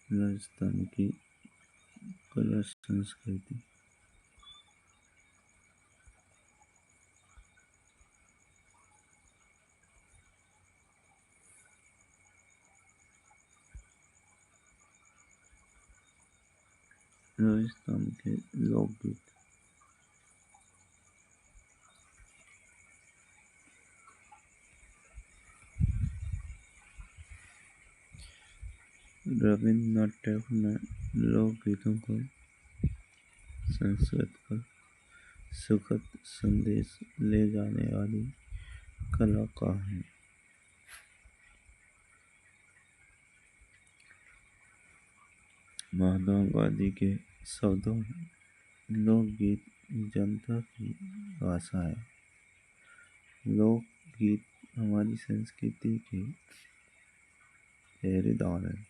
राजस्थान की कला संस्कृति। राजस्थान के लोकगीत। रविन्द्रनाथ टैगोर ने लोकगीतों को संस्कृत का सुखद संदेश ले जाने वाली कला कहा है। महात्मा गांधी के शब्दों में लोकगीत जनता की भाषा है। लोकगीत हमारी संस्कृति के पहरेदार हैं।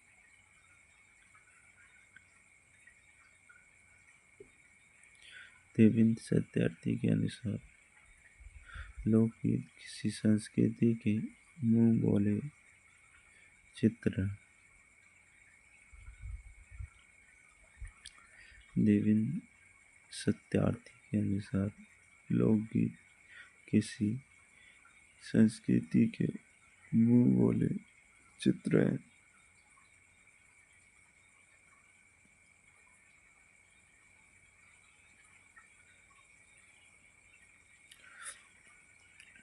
देवेंद्र सत्यार्थी के अनुसार लोकगीत किसी संस्कृति के मुंह बोले चित्र हैं। देवेंद्र सत्यार्थी के अनुसार लोकगीत किसी संस्कृति के मुंह बोले चित्र हैं।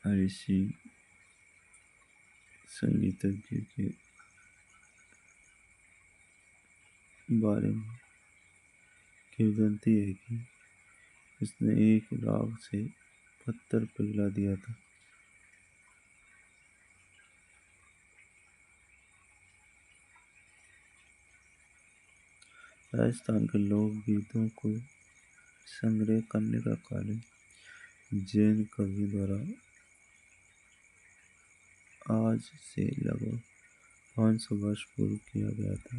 ऋषि संगीतज्ञ के बारे में किंवदंती है कि उसने एक राग से पत्थर पिघला दिया था। राजस्थान के लोकगीतों को संग्रह करने का कार्य जैन कवि द्वारा आज से लगभग 500 वर्ष पूर्व किया गया था।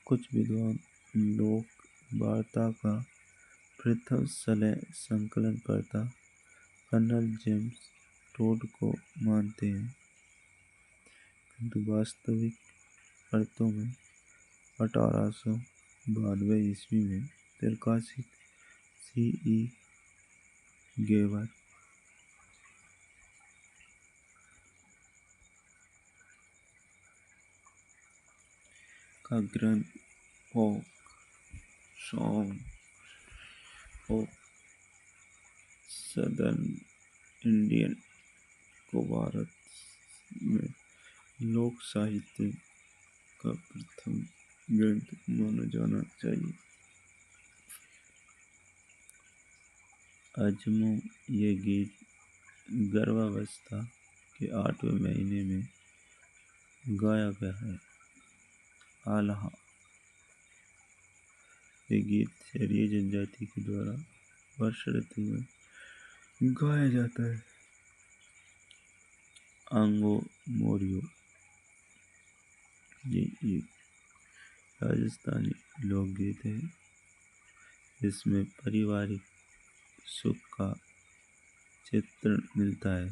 कुछ विद्वान लोक वार्ता का प्रथम संकलनकर्ता कर्नल जेम्स टोड को मानते हैं, किंतु वास्तविक अर्थों में 1892 ईस्वी में प्रकाशित C.E. गेवर का ग्रंथ folk song of southern Indian को भारत में लोक साहित्य का प्रथम ग्रंथ माना जाना चाहिए। अजमो ये गीत गर्भावस्था के 8वें महीने में गाया गया है। आल्हा ये गीत क्षेत्रीय जनजाति के द्वारा वर्षा ऋतु में गाया जाता है। आंगो मोरियो ये एक राजस्थानी लोकगीत है जिसमें पारिवारिक सुख का चित्रण मिलता है।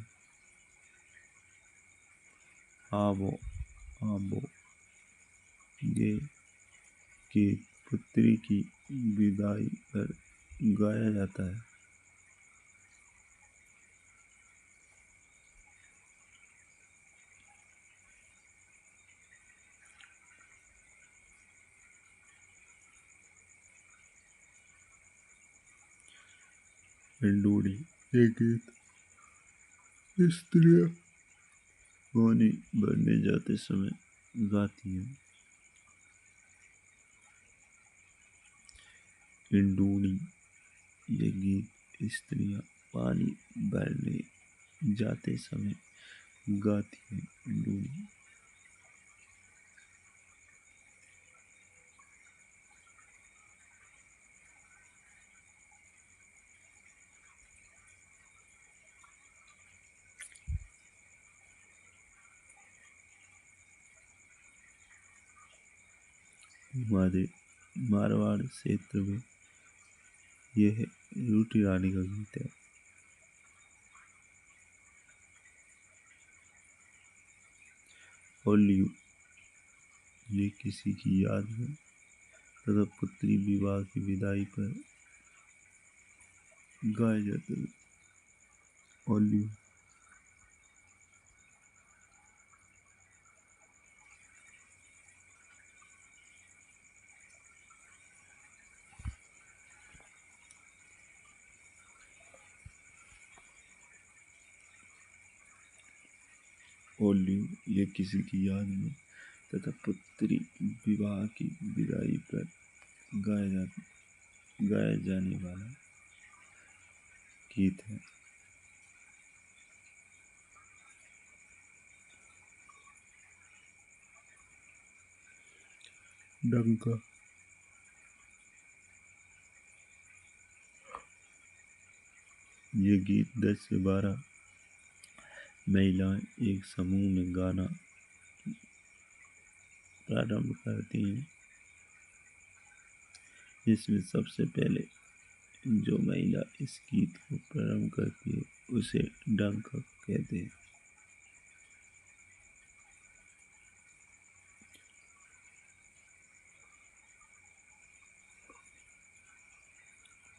आबो आबो ये गीत पुत्री की विदाई पर गाया जाता है। हिंडूड़ी ये गीत स्त्रियां पानी भरने जाते समय गाती हैं। हिंडूड़ी ये गीत स्त्रियां पानी भरने जाते समय गाती हैं। हिंडूड़ी हमारे मारवाड़ क्षेत्र में यह रूठी रानी का गीत है। ओलियो ये किसी की याद में तथा पुत्री विवाह की विदाई पर गाए जाते थे। ओलियो ओलियो ये किसी की याद में तथा पुत्री विवाह की विदाई पर गाया जाने वाला गीत है। डंका ये गीत 10 से 12 महिलाएं एक समूह में गाना प्रारंभ करती हैं। इसमें सबसे पहले जो महिला इस गीत को प्रारंभ करती है उसे डंका कहते हैं।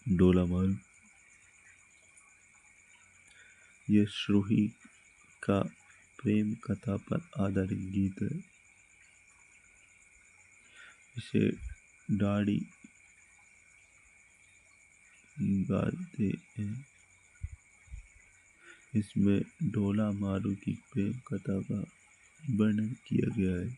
डोला मारू यह श्रोही का प्रेम कथा पर आधारित गीत है। इसे डाड़ी गाते हैं। इसमें डोला मारू की प्रेम कथा का वर्णन किया गया है।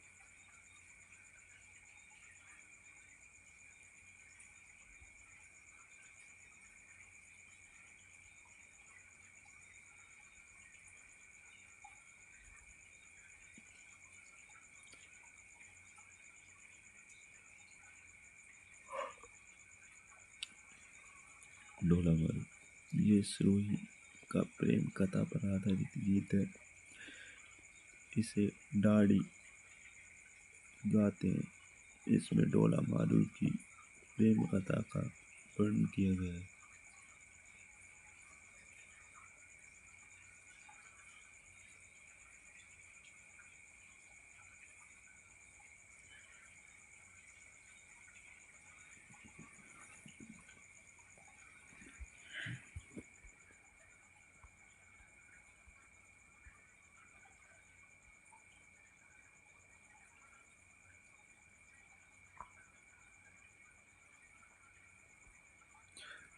डोला मारू ये श्रोही का प्रेम कथा पर आधारित गीत है। इसे डाड़ी गाते हैं। इसमें डोला मारू की प्रेम कथा का वर्णन किया गया है।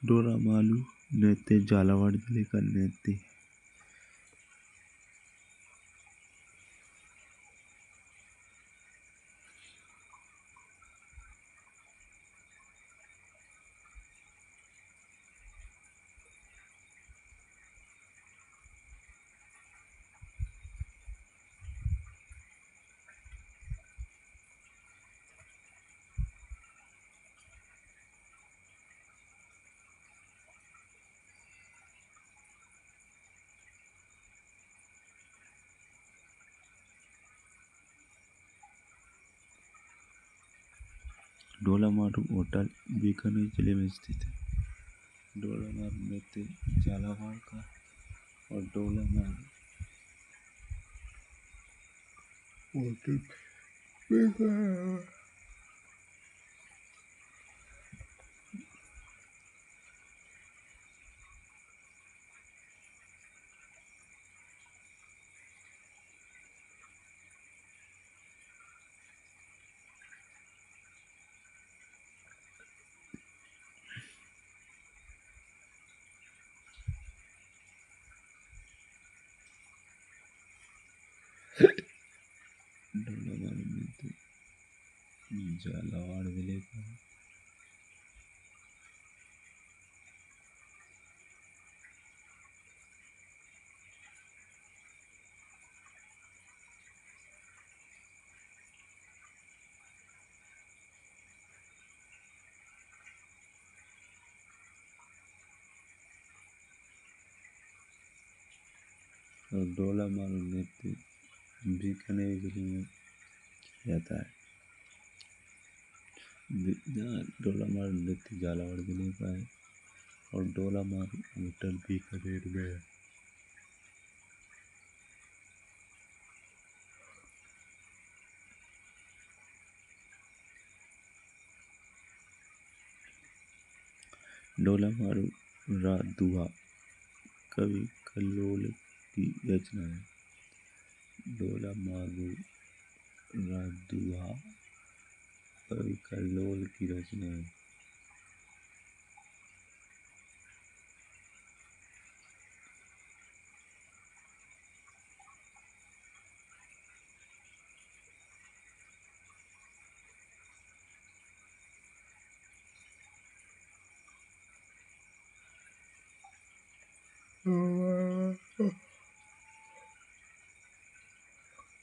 डोला मारू नृत्य झालावाड़ जिले का नृत्य है। डोला मारू होटल बीकानेर जिले में स्थित है। डोला मारू नृत्य झालावाड़ का और डोला मारू होटल बीकानेर डोला मारू नृत्य झालावाड़ जिले का और डोला मारू नृत्य बीकानेर जिले में किया जाता है। डोला मारू नृत्य झालावाड़ जिले का है और डोला मारू होटल बीकानेर में है। डोला मारू रात दुहा कवि कल्लोल की रचना है। डोला मारू रात दुहा कवि कल्लोल की रचना है।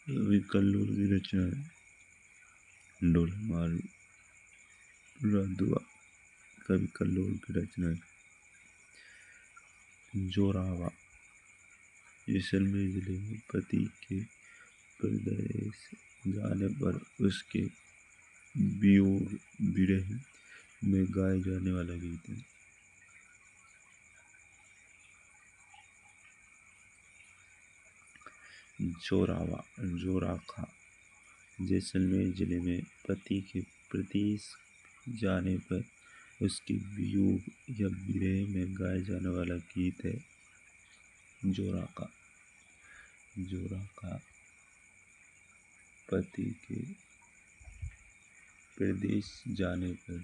कवि कल्लोल की रचना है। डोला मारू रात दुहा कवि कल्लोल की रचना है। जोरावा जैसलमेर जिले में पति के परदेश जाने पर उसके वियोग विरह में गाए जाने वाला गीत है। जोरावा जोराखा जैसलमेर जिले में पति के प्रदेश जाने पर उसके वियोग या विरह में गाए जाने वाला गीत है जोराका। जोराका पति के प्रदेश जाने पर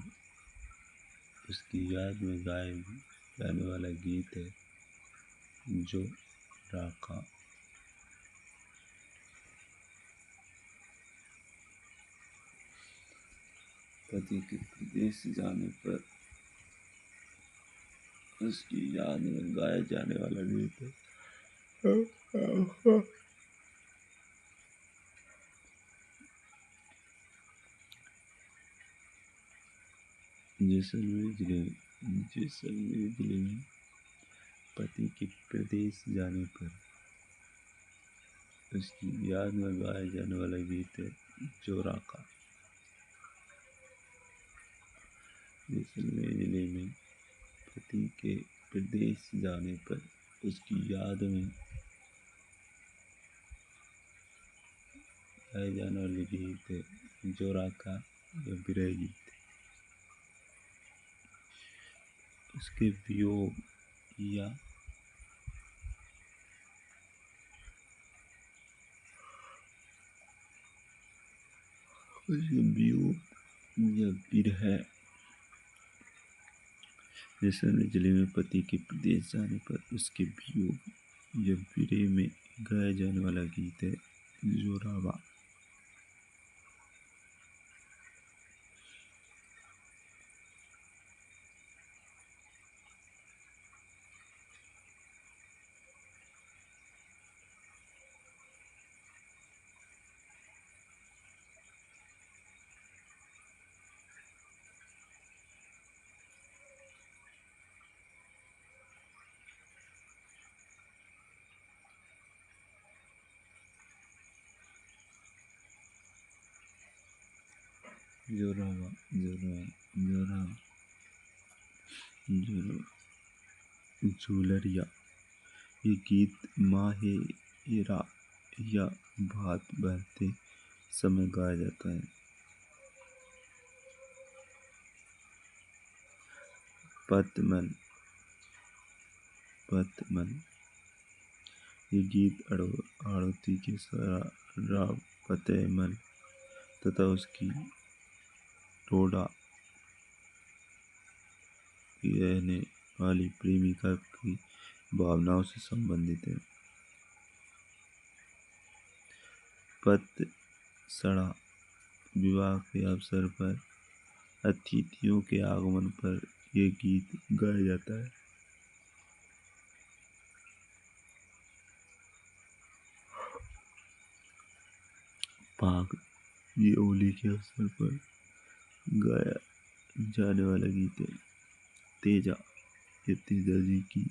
उसकी याद में गाए जाने वाला गीत है जोराका। पति के प्रदेश जाने पर उसकी याद में गाया जाने वाला गीत है। जैसलमेर जिले में पति के प्रदेश जाने पर उसकी याद में गाया जाने वाला गीत है जोराका। जैसलमेर जिले में पति के प्रदेश जाने पर उसकी याद में गाए जाने वाले गीत है जोराका या विरह गीत। उसके वियोग या विरह। जैसलमेर जिले में पति के प्रदेश जाने पर उसके वियोग या विरह में गाया जाने वाला गीत है जोरावा। जोरावा झूलरिया ये गीत माहेरा या भात बहते समय गाया जाता है। पतमन ये गीत आड़ती के राव फतेहमल तथा उसकी टोडा की रहने वाली प्रेमिका की भावनाओं से संबंधित है। पतसड़ा विवाह के अवसर पर अतिथियों के आगमन पर यह गीत गाया जाता है। पाग ये होली के अवसर पर गाया जाने वाला गीत है। तेजा ये तेजा जी की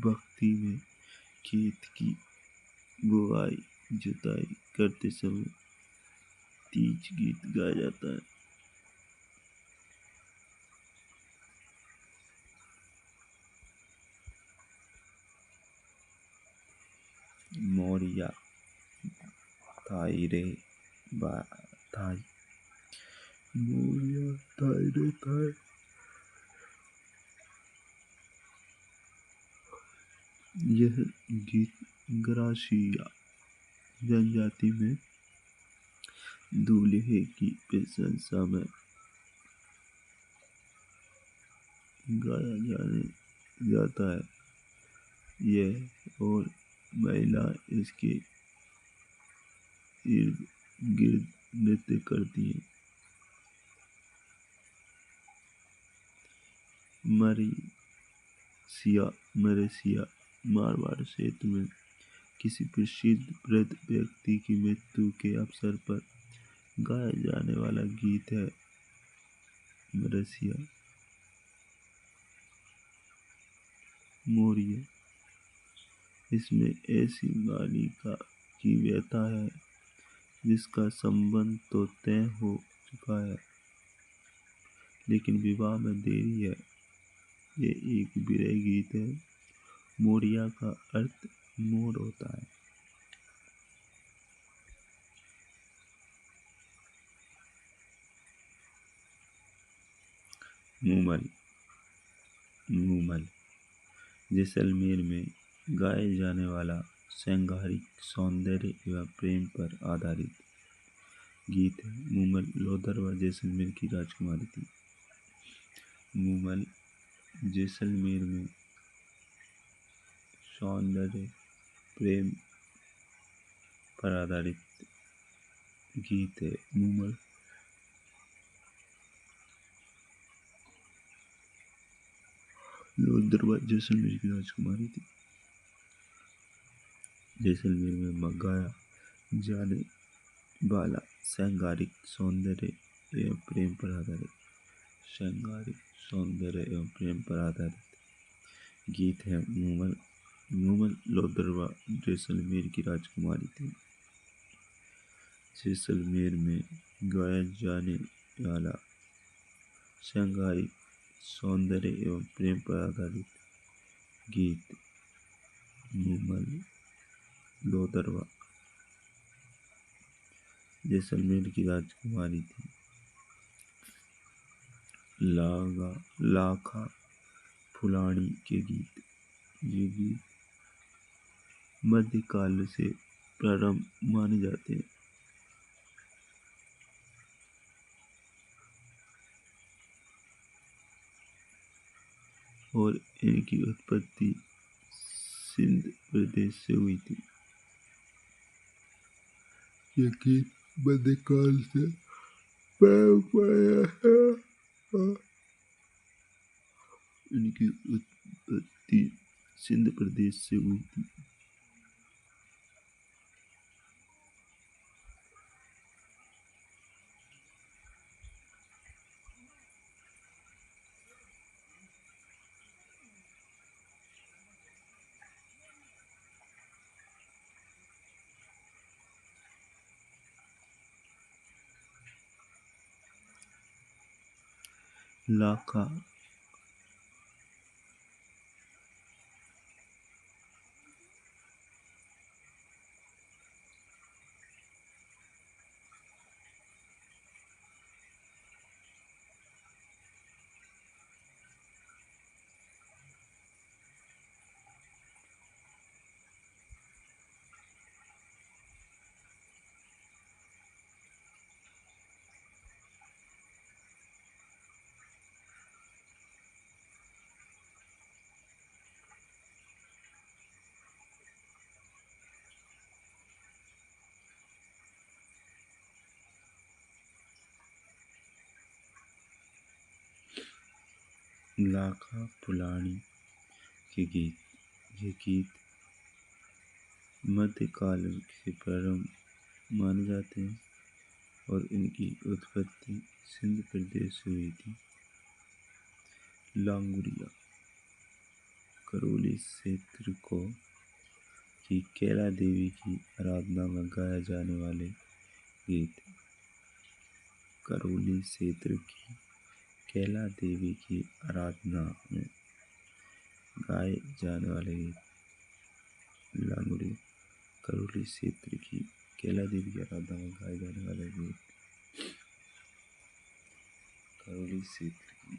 भक्ति में खेत की बुआई जुताई करते समय तीज गीत गाया जाता है। मोरिया थाई रे थाई मोरिया थाई रे थाई यह गीत ग्रासीया जनजाति में दूल्हे की प्रशंसा में गाया जाता है। यह और महिलाएं इसके इर्द गिर्द नृत्य करती हैं। मरेशिया मारवाड़ क्षेत्र में किसी प्रसिद्ध वृद्ध व्यक्ति की मृत्यु के अवसर पर गाया जाने वाला गीत है मरेशिया मोरिया। इसमें ऐसी बालिका की व्यथा है जिसका संबंध तो तय हो चुका है, लेकिन विवाह में देरी है। ये एक विरह गीत है। मोरिया का अर्थ मोर होता है। मूमल जैसलमेर में गाए जाने वाला श्रृंगारिक सौंदर्य एवं प्रेम पर आधारित गीत है। मूमल लोथरवा जैसलमेर की राजकुमारी थी। मूमल जैसलमेर में सौंदर्य प्रेम पर आधारित गीत है। मूमल लोथरवा जैसलमेर की राजकुमारी थी। जैसलमेर में गाया जाने वाला श्रृंगारिक सौंदर्य एवं प्रेम पर आधारित गीत है मूमल। मूमल लोथरवा जैसलमेर की राजकुमारी थी। जैसलमेर में गाया जाने वाला श्रृंगारिक सौंदर्य एवं प्रेम पर आधारित गीत मूमल लोथरवा जैसलमेर की राजकुमारी थी। लाखा फुलाणी के गीत। ये गीत मध्यकाल से प्रारंभ माने जाते हैं और इनकी उत्पत्ति सिंध प्रदेश से हुई थी। ये गीत मध्यकाल से प्रारंभ हुआ है। इनकी उत्पत्ति सिंध प्रदेश से हुई थी। लाखा फुलाणी के गीत। ये गीत मध्यकाल से प्रारंभ माने जाते हैं और इनकी उत्पत्ति सिंध प्रदेश से हुई थी। लांगुरिया करौली क्षेत्र की कैला देवी की आराधना में गाया जाने वाले गीत। करौली क्षेत्र की कैला देवी की आराधना में गाए जाने वाले गीत। लांगुरिया करौली क्षेत्र की कैला देवी की आराधना में गाए जाने वाले गीत। करौली क्षेत्र की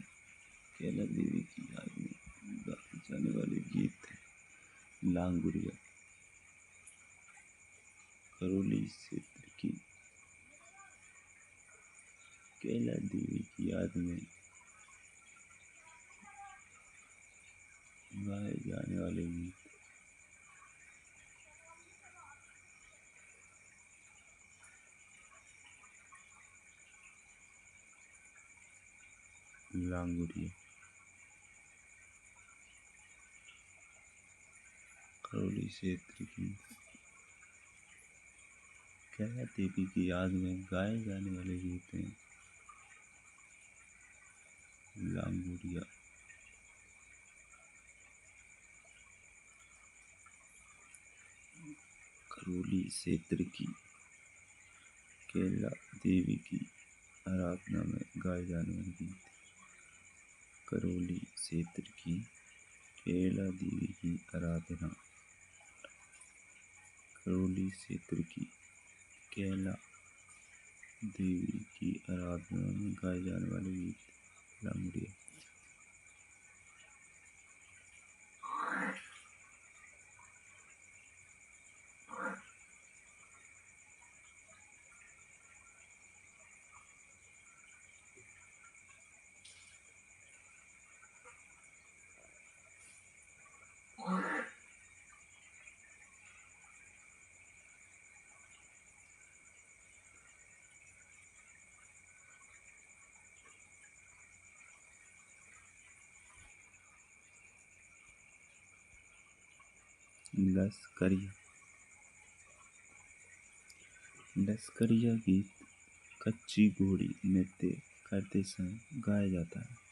कैला देवी की आराधना में गाए जाने वाले गीत लांगुरिया। करौली क्षेत्र की कैला देवी की याद में गाए जाने वाले गीत। लांगुरिया। करौली क्षेत्र की कैला देवी की याद में गाए जाने वाले गीत हैं लांगुरिया। करौली क्षेत्र की कैला देवी की आराधना में गाए जाने वाले गीत। करौली क्षेत्र की कैला देवी की आराधना। करौली क्षेत्र की कैला देवी की आराधना में गाए जाने वाले गीत लांगुरिया। लश्करिया। लश्करिया गीत कच्ची घोड़ी नृत्य करते समय गाया जाता है।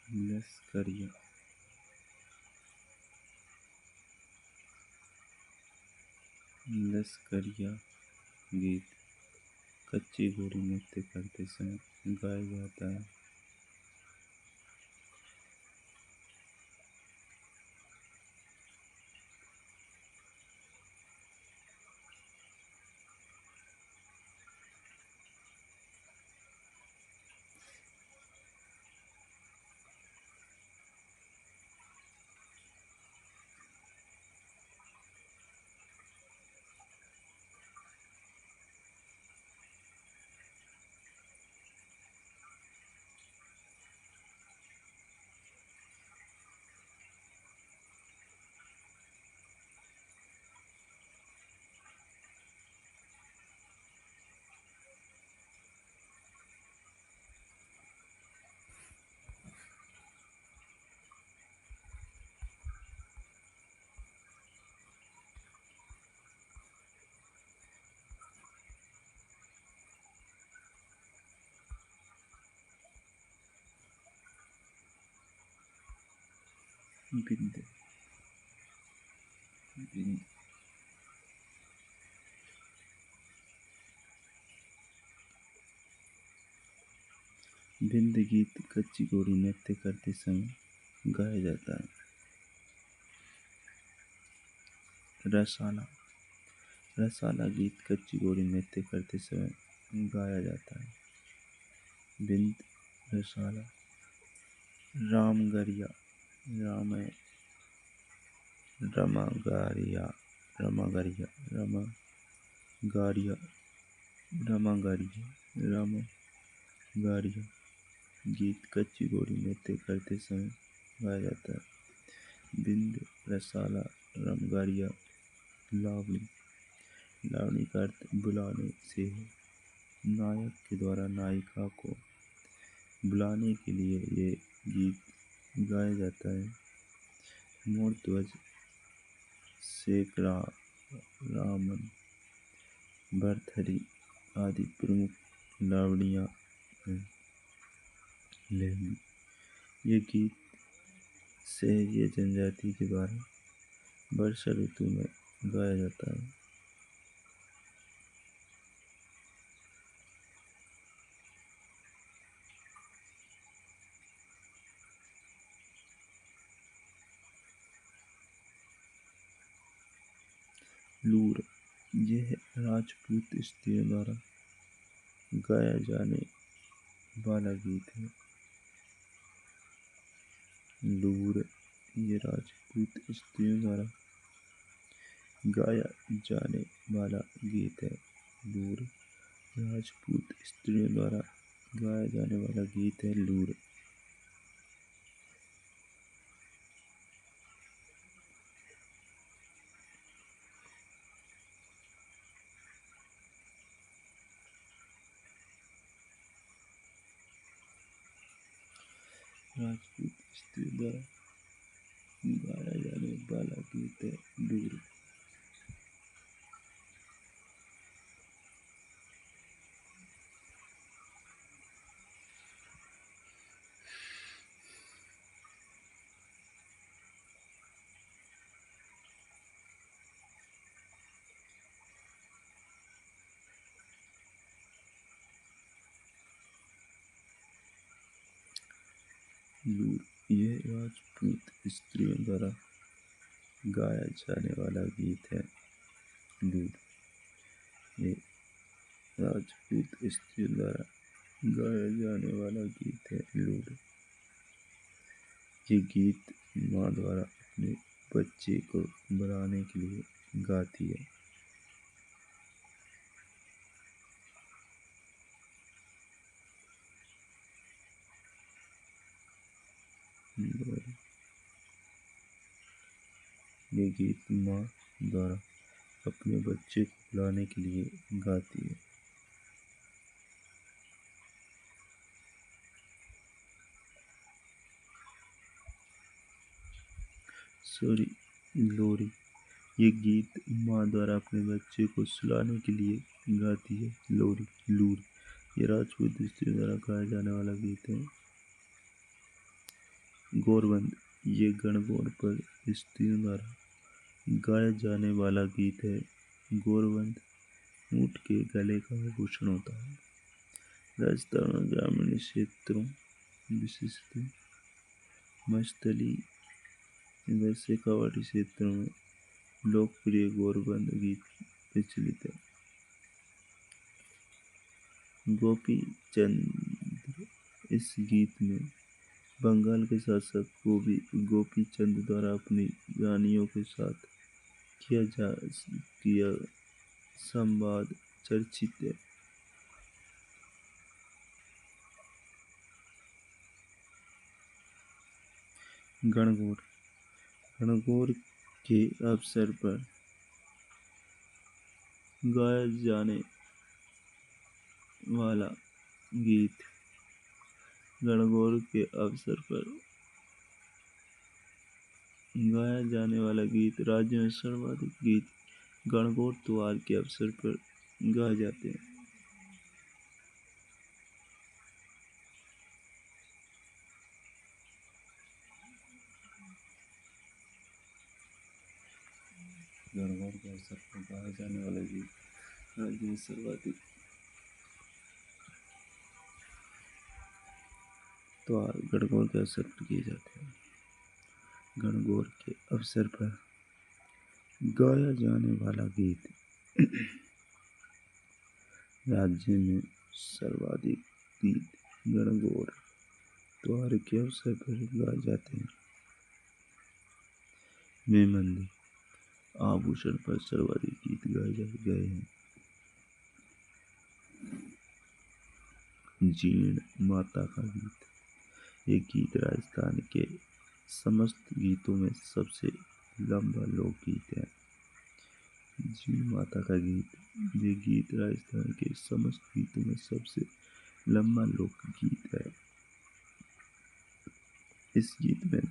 लश्करिया। लश्करिया गीत कच्ची घोड़ी नृत्य करते समय गाया जाता है। बिंद। बिंद। बिंद गीत कच्ची घोड़ी नृत्य करते समय गाया जाता है। रसाला। रसाला गीत कच्ची घोड़ी नृत्य करते समय गाया जाता है। बिंद। रसाला। रामगरिया। राम रमागारिया। रमागारिया। रमागारिया। रमागारिया। रमागारिया गीत कच्ची घोड़ी नृत्य करते समय गाया जाता है। बिंद। रसाला। रामगारिया। लावणी। लावणी का अर्थ बुलाने से है। नायक के द्वारा नायिका को बुलाने के लिए ये गीत गाया जाता है। मोर ध्वज शेख रामन। भरथरी आदि प्रमुख लावणियाँ हैं। लेहंदी ये गीत सहरिया जनजाति के द्वारा वर्षा ऋतु में गाया जाता है। लूर यह राजपूत स्त्रियों द्वारा गाया जाने वाला गीत है। लूर ये राजपूत स्त्रियों द्वारा गाया जाने वाला गीत है। लूर राजपूत स्त्रियों द्वारा गाया जाने वाला गीत है। लूर राजपूत स्त्रियों द्वारा गाया जाने वाला गीत है। लूर लूर यह राजपूत स्त्रियों द्वारा गाया जाने वाला गीत है। लूर ये राजपूत स्त्रियों द्वारा गाया जाने वाला गीत है। लूर ये गीत माँ द्वारा अपने बच्चे को बुलाने के लिए गाती है। ये गीत माँ द्वारा अपने बच्चे को बुलाने के लिए गाती है। लोरी ये गीत माँ द्वारा अपने बच्चे को सुलाने के लिए गाती है। लोरी लूर ये राजपूत स्त्रियों द्वारा गाया जाने वाला गीत है। गौरवंद ये गणगौर पर स्त्रियों द्वारा गाया जाने वाला गीत है। गौरवंद ऊँट के गले का आभूषण होता है। राजस्थान और ग्रामीण क्षेत्रों विशिष्ट मछली व शेखावाटी क्षेत्रों में लोकप्रिय गौरवंद गीत प्रचलित है। गोपी चंद इस गीत में बंगाल के शासक गोपी चंद द्वारा अपनी रानियों के साथ किया संवाद चर्चित है। गणगौर गणगौर के अवसर पर गाया जाने वाला गीत। गणगौर के अवसर पर गाया जाने वाला गीत राज्य में सर्वाधिक गीत गणगौर त्योहार के अवसर पर गाए जाते हैं। गणगौर के अवसर पर गाए जाने वाला गीत राज्य में सर्वाधिक त्योहार गणगौर के अवसर पर किए जाते हैं। गणगौर के अवसर पर गाया जाने वाला गीत राज्य में सर्वाधिक गीत गणगौर त्योहार के अवसर पर गाए जाते हैं। मेमंदी आभूषण पर सर्वाधिक गीत गाए गए हैं। जीर्ण माता का गीत ये गीत राजस्थान के समस्त गीतों में सबसे लंबा लोकगीत है। जीर्ण माता का गीत ये गीत राजस्थान के समस्त गीतों में सबसे लंबा लोकगीत है। इस गीत में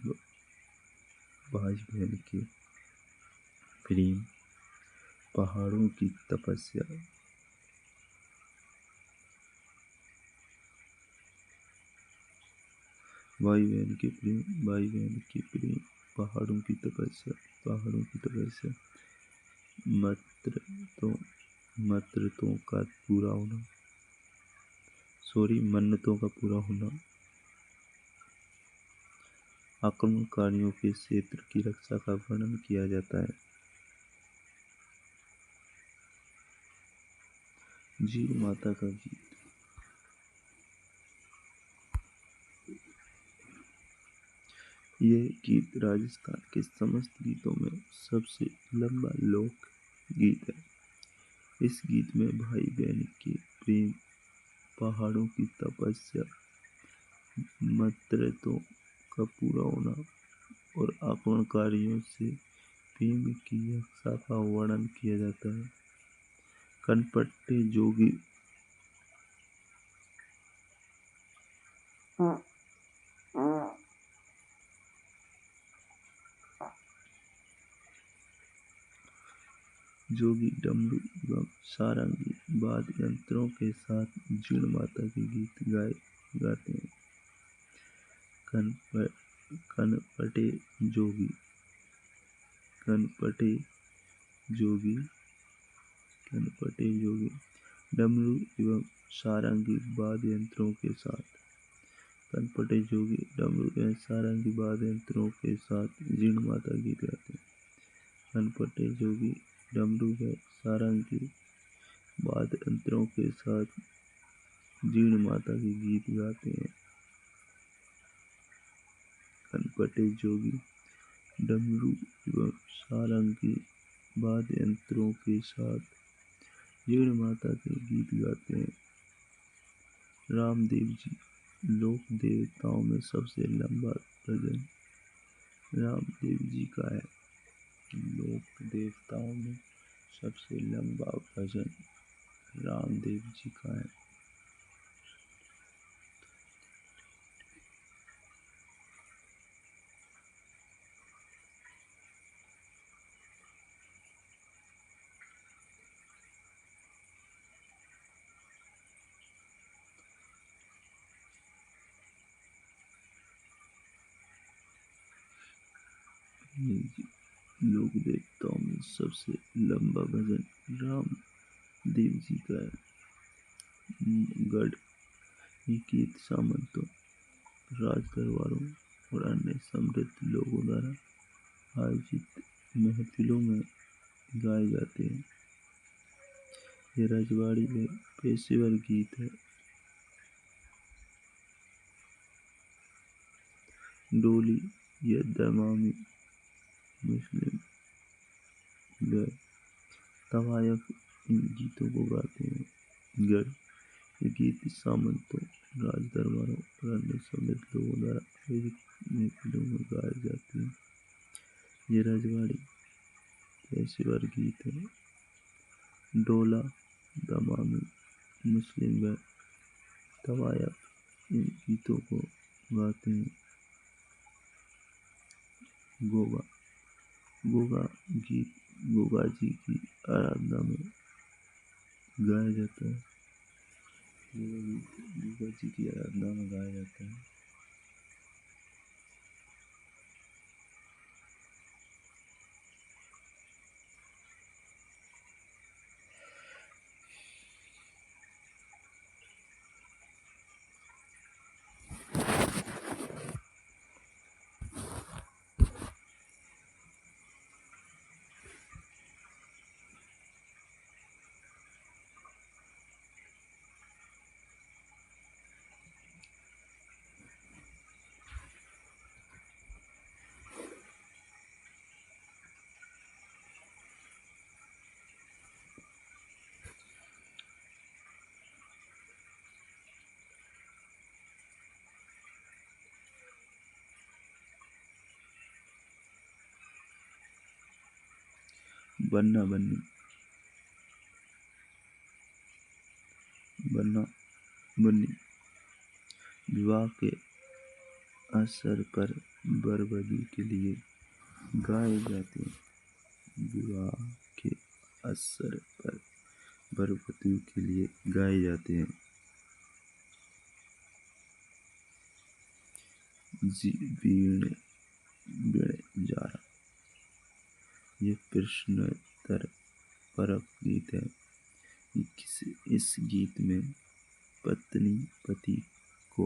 भाई बहन के प्रेम, पहाड़ों की तपस्या, भाई बहन के प्रेम, भाई बहन के प्रेम, पहाड़ों की तपस्या, पहाड़ों की तपस्या, मन्नतों, मन्नतों का पूरा होना, मन्नतों का पूरा होना, आक्रमणकारियों के क्षेत्र की रक्षा का वर्णन किया जाता है। झील माता का गीत। यह गीत राजस्थान के समस्त गीतों में सबसे लंबा लोक गीत है। इस गीत में भाई बहन के प्रेम, पहाड़ों की तपस्या, मन्नतों का पूरा होना और आक्रमणकारियों से प्रेम की रक्षा का वर्णन किया जाता है। कनपट्टे जोगी। जोगी डमरू एवं सारंगी वाद्य यंत्रों के साथ जीण माता के गीत गाते हैं। कनपटे जोगी, कनपटे जोगी, कनपटे जोगी डमरू एवं सारंगी वाद्य यंत्रों के साथ, कनपटे जोगी डमरू एवं सारंगी वाद्य यंत्रों के साथ जीण माता गीत गाते हैं। कनपटे जोगी डमरू व सारंगी वाद्य यंत्रों के साथ जीण माता के गीत गाते हैं। कनपटे जोगी डमरू एवं सारंगी वाद्य यंत्रों के साथ जीण माता के गीत गाते हैं। रामदेव जी। लोक देवताओं में सबसे लंबा भजन रामदेव जी का है। लोक देवताओं में सबसे लंबा भजन रामदेव जी का है। लोक देवताओं में सबसे लंबा भजन राम देव जी का है। गढ़। ये गीत सामंतों, राज दरबारों और अन्य समृद्ध लोगों द्वारा आयोजित महफिलों में गाए जाते हैं। ये रजवाड़ी में पेशेवर गीत है। डोली या दमामी मुस्लिम व तवायफ इन गीतों को गाते हैं। गढ़। ये गीत सामंतों, राज दरबारों और अन्य समृद्ध लोगों द्वारा आयोजित महफिलों में गाए जाते हैं। ये रजवाड़ी पेशेवर गीत है। डोला, दमामी, मुस्लिम व तवायफ इन गीतों को गाते हैं। गोगा। गोगा गीत गोगा जी की आराधना में गाया जाता है। गोगा जी की आराधना में गाया जाता है। बन्ना बन्नी। बन्ना बन्नी विवाह के अवसर पर वर वधू के लिए गाए जाते हैं। विवाह के अवसर पर वर वधू के लिए गाए जाते हैं। वीणे जा रहा। ये प्रश्नोत्तर परक गीत है। इस गीत में पत्नी पति को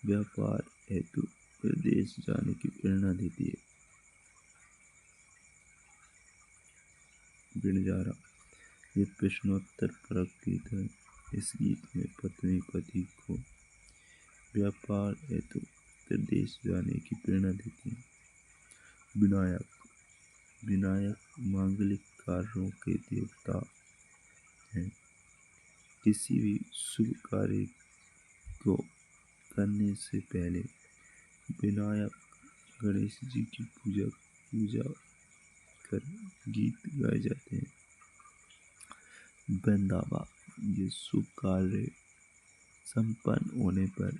व्यापार हेतु प्रदेश जाने की प्रेरणा देती है। बिणजारा ये प्रश्नोत्तर परक गीत है। इस गीत में पत्नी पति को व्यापार हेतु प्रदेश जाने की प्रेरणा देती है। विनायक मांगलिक कार्यों के देवता हैं। किसी भी शुभ कार्य को करने से पहले विनायक गणेश जी की पूजा कर गीत गाए जाते हैं। वृंदावा ये शुभ कार्य संपन्न होने पर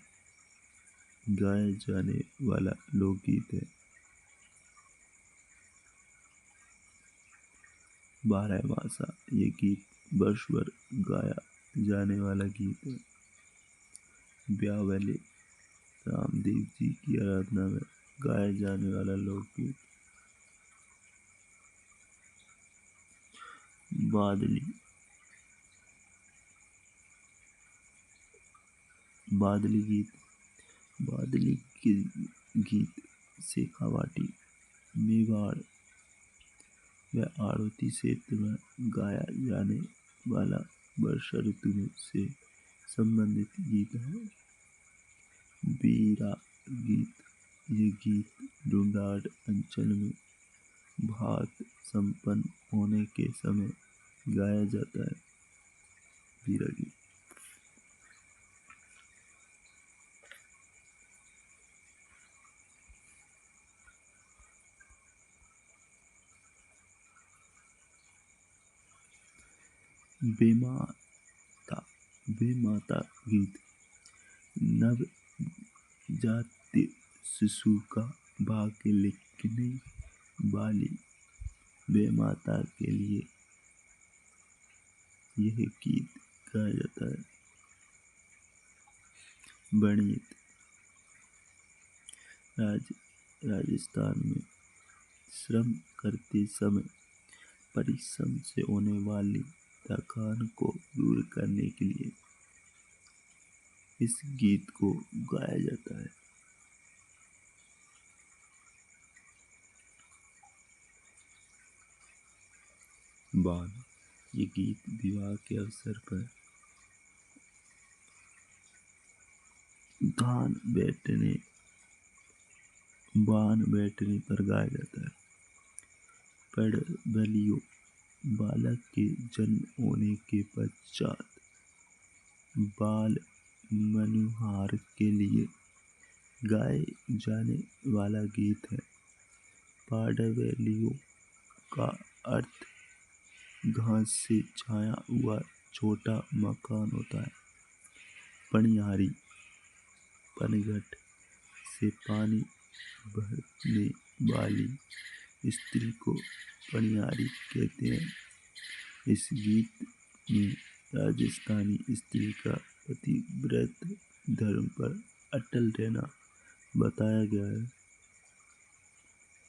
गाया जाने वाला लोकगीत है। बारहमासा ये गीत वर्ष भर गाया जाने वाला गीत है। ब्यावली रामदेव जी की आराधना में गाया जाने वाला लोकगीत। बादली के गीत शेखावाटी मेवाड़ व आड़ती क्षेत्र में गाया जाने वाला वर्षा ऋतु से संबंधित गीत है। बीरा गीत ये गीत ढूंढाड़ अंचल में भात संपन्न होने के समय गाया जाता है। बीरा गीत। बेमाता गीत नवजात शिशु का भाग्य लिखने वाली बेमाता के लिए यह गीत गाया जाता है। बणित राजस्थान में श्रम करते समय परिश्रम से होने वाली थकान को दूर करने के लिए इस गीत को गाया जाता है। बान ये गीत विवाह के अवसर पर बान बैठने पर गाया जाता है। पड़बलियो बालक के जन्म होने के पश्चात बाल मनुहार के लिए गाए जाने वाला गीत है। पाडवेलियो का अर्थ घास से छाया हुआ छोटा मकान होता है। पनिहारी पनघट से पानी भरने वाली स्त्री को पनिहारी कहते हैं। इस गीत में राजस्थानी स्त्री का पतिव्रत धर्म पर अटल रहना बताया गया है।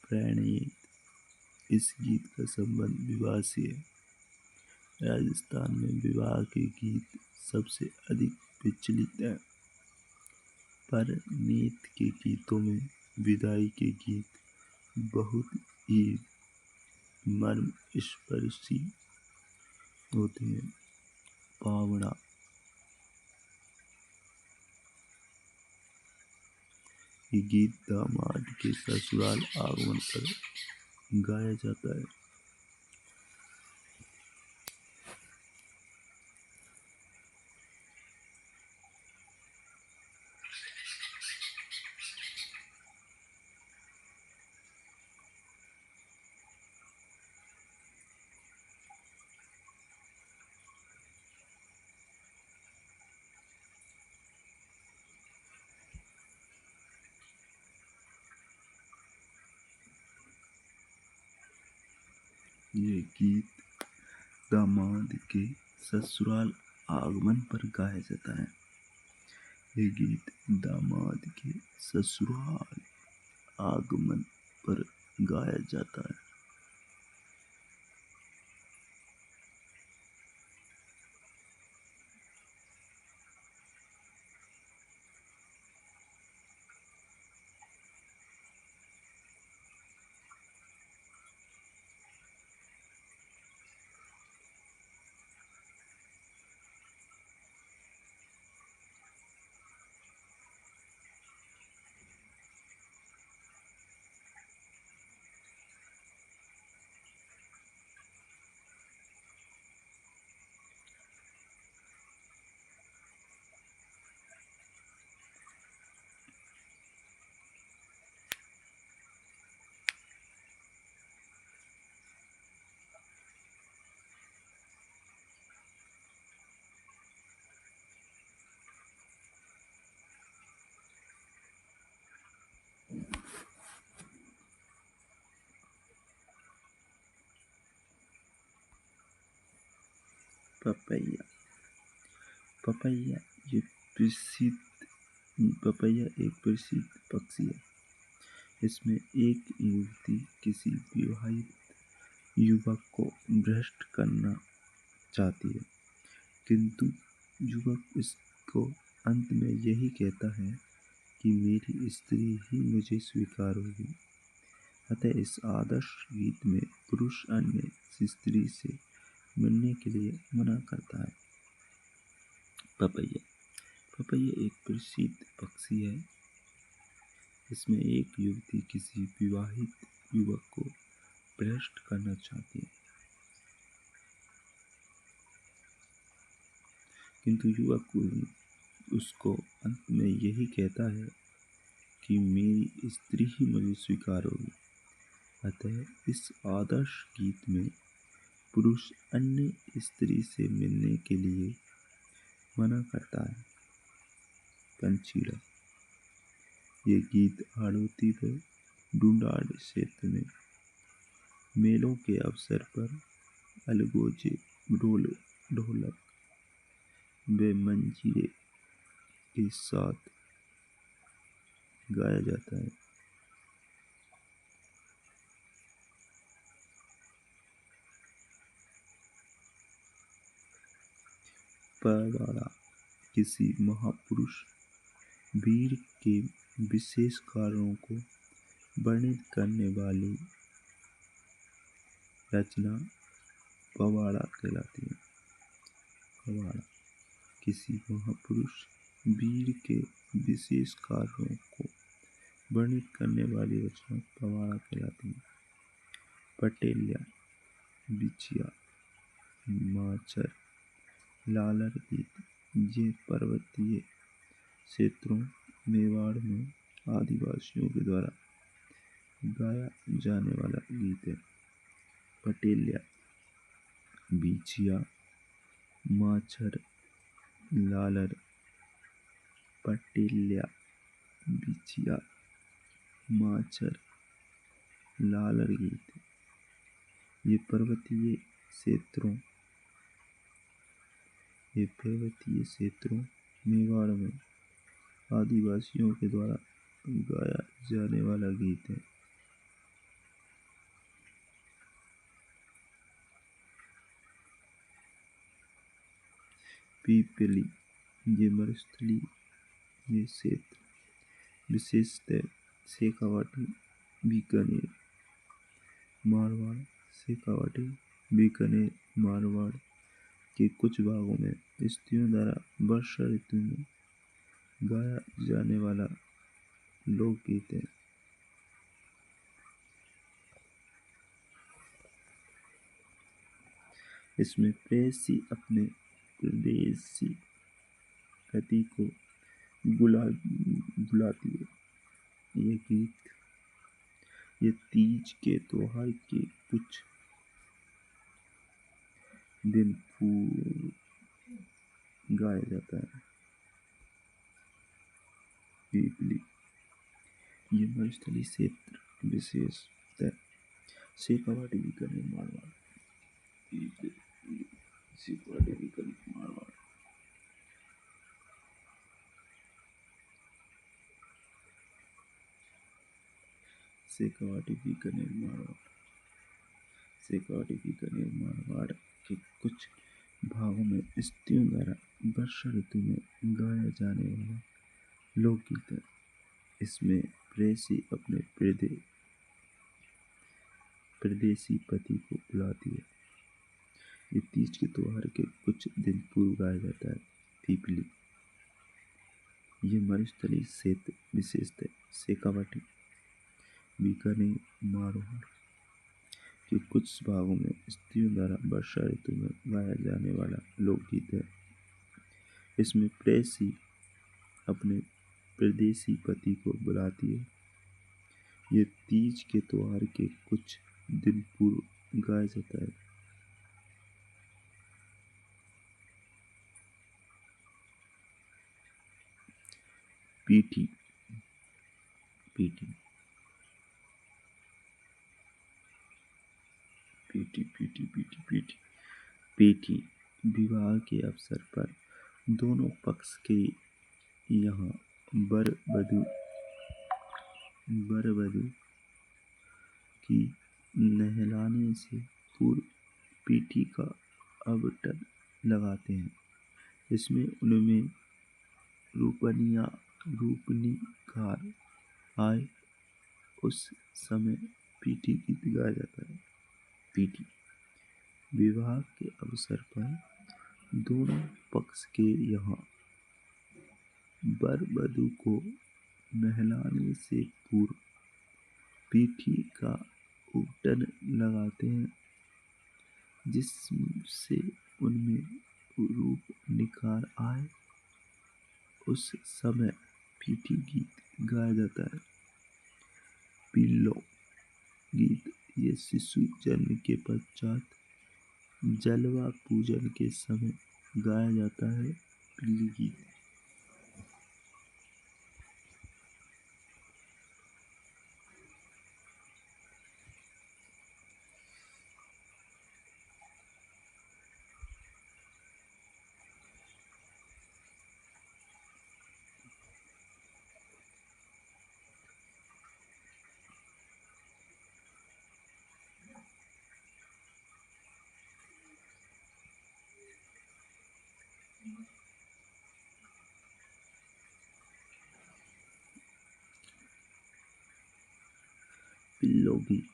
प्रणयित इस गीत का संबंध विवाह से है। राजस्थान में विवाह के गीत सबसे अधिक प्रचलित हैं। परिणीत के गीतों में विदाई के गीत बहुत ही मर्मस्पर्शी होते हैं। पावड़ा ये गीत दामाद के ससुराल आगमन पर गाया जाता है। ये गीत दामाद के ससुराल आगमन पर गाया जाता है। ये गीत दामाद के ससुराल आगमन पर गाया जाता है। पपैया। पपैया ये प्रसिद्ध पपैया एक प्रसिद्ध पक्षी है। इसमें एक युवती किसी विवाहित युवक को भ्रष्ट करना चाहती है, किंतु युवक इसको अंत में यही कहता है कि मेरी स्त्री ही मुझे स्वीकार होगी। अतः इस आदर्श गीत में पुरुष अन्य स्त्री से मिलने के लिए मना करता है। पपैया। पपैया एक प्रसिद्ध पक्षी है। इसमें एक युवती किसी विवाहित युवक को भ्रष्ट करना चाहती है, किंतु युवक उसको अंत में यही कहता है कि मेरी स्त्री ही मुझे स्वीकार होगी। अतः इस आदर्श गीत में पुरुष अन्य स्त्री से मिलने के लिए मना करता है। कंचीड़ा। ये गीत हाड़ौती व ढूंढाड़ क्षेत्र में मेलों के अवसर पर अलगोजे, ढोलक व मंजीरे के साथ गाया जाता है। पवाड़ा किसी महापुरुष वीर के विशेष कार्यों को वर्णित करने वाली रचना पवाड़ा कहलाती है। पवाड़ा किसी महापुरुष वीर के विशेष कार्यों को वर्णित करने वाली रचना पवाड़ा कहलाती है। पटेलिया, बिछिया, माचर, लालर गीत ये पर्वतीय क्षेत्रों मेवाड़ में आदिवासियों के द्वारा गाया जाने वाला गीत है। पटेलिया, बिछिया, माचर, लालर। पटेलिया, बिछिया, माचर, लालर गीत ये पर्वतीय क्षेत्रों मेवाड़ में आदिवासियों के द्वारा गाया जाने वाला गीत है। पीपली ये मरुस्थलीय क्षेत्र विशेषतः शेखावाटी, बीकानेर, मारवाड़। शेखावाटी, बीकानेर, मारवाड़ के कुछ भागों में स्त्रियों द्वारा वर्षा ऋतु में गाया जाने वाला लोकगीत है। इसमें प्रेयसी अपने परदेसी पति को बुलाती है। ये तीज के त्योहार के कुछ दिन पूर्व गाया जाता है। पीपली ये मरुस्थलीय क्षेत्र विशेषतः शेखावाटी, बीकानेर, मारवाड़। शेखावाटी, बीकानेर, मारवाड़ शेखावाटी का निर्माण मारवाड़ के कुछ भागों में स्त्रियों द्वारा वर्षा ऋतु में गाया जाने वाला लोकगीत है। इसमें प्रेयसी अपने परदेसी पति को बुलाती है। ये तीज के त्योहार के कुछ दिन पूर्व गाया जाता है। पीपली, ये मरुस्थलीय क्षेत्र विशेषतः शेखावाटी, बीकानेर, मारवाड़ के कुछ भागों में स्त्रियों द्वारा वर्षा ऋतु में गाया जाने वाला लोकगीत है। इसमें प्रेयसी अपने परदेसी पति को बुलाती है। ये तीज के त्योहार के कुछ दिन पूर्व गाया जाता है। पीठी, पीठी, पीठी, पीठी, पीठी, पीठी, पीठी विवाह के अवसर पर दोनों पक्ष के यहाँ वर वधू की नहलाने से पूर्व पीठी का आवटन लगाते हैं। इसमें उनमें रूपनीकार आए उस समय पीठी गीत गाया जाता है। पीठी विवाह के अवसर पर दोनों पक्ष के यहाँ वर वधू को नहलाने से पूर्व पीठी का आवटन लगाते हैं, जिससे उनमें रूप निखार आए उस समय पीठी गीत गाया जाता है। पिल्लो गीत, ये शिशु जन्म के पश्चात जलवा पूजन के समय गाया जाता है। पिल्ली गीत, पिल्लो गीत,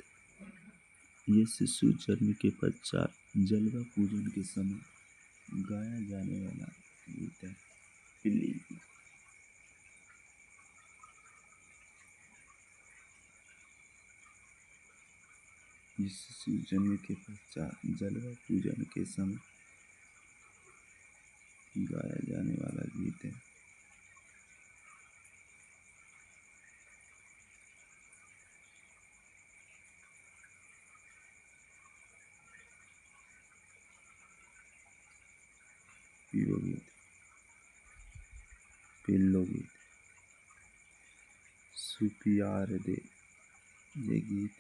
ये शिशु जन्म के पश्चात जलवा पूजन के समय गाया जाने वाला गीत है। पिल्ली गीत, ये शिशु जन्म के पश्चात जलवा पूजन के समय गाया जाने वाला गीत है। पिल्लो गीत, पिल्लो गीत, सुपियार दे, ये गीत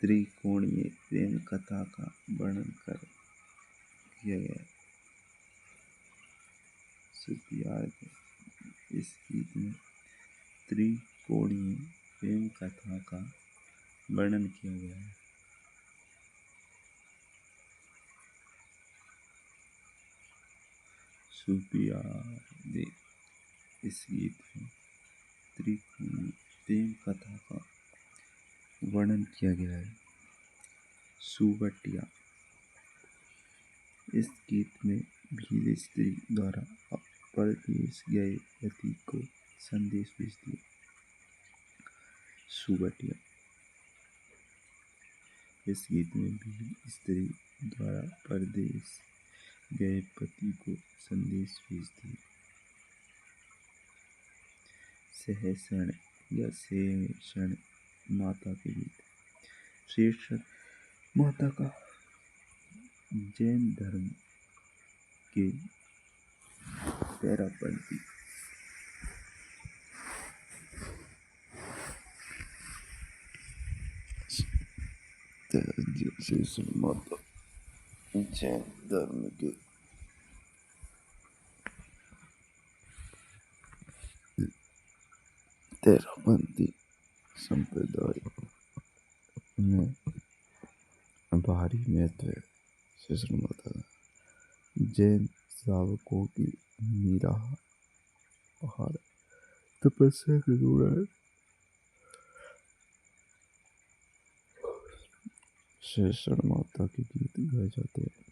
त्रिकोणीय प्रेम कथा का वर्णन कर किया गया है। सुपियार दे, इस गीत में त्रिकोणीय प्रेम कथा का वर्णन किया गया है। सुपियार दे, इस गीत में त्रिकोणीय प्रेम कथा का वर्णन किया गया है। सुवटिया, इस गीत में भी स्त्री द्वारा परदेश गए पति को संदेश भेजती है। सुवटिया, इस गीत में भी स्त्री द्वारा परदेश गए पति को संदेश भेजती है। सहसण या शेषण माता के गीत, शेषण माता का जैन धर्म के पैरापंथी शेषण माता जैन धर्म के तेरापंथी संप्रदाय में भारी महत्व है। शेषन माता जैन श्रावकों की निराहार तपस्या के दौरान शेषन माता के गीत गाए जाते हैं।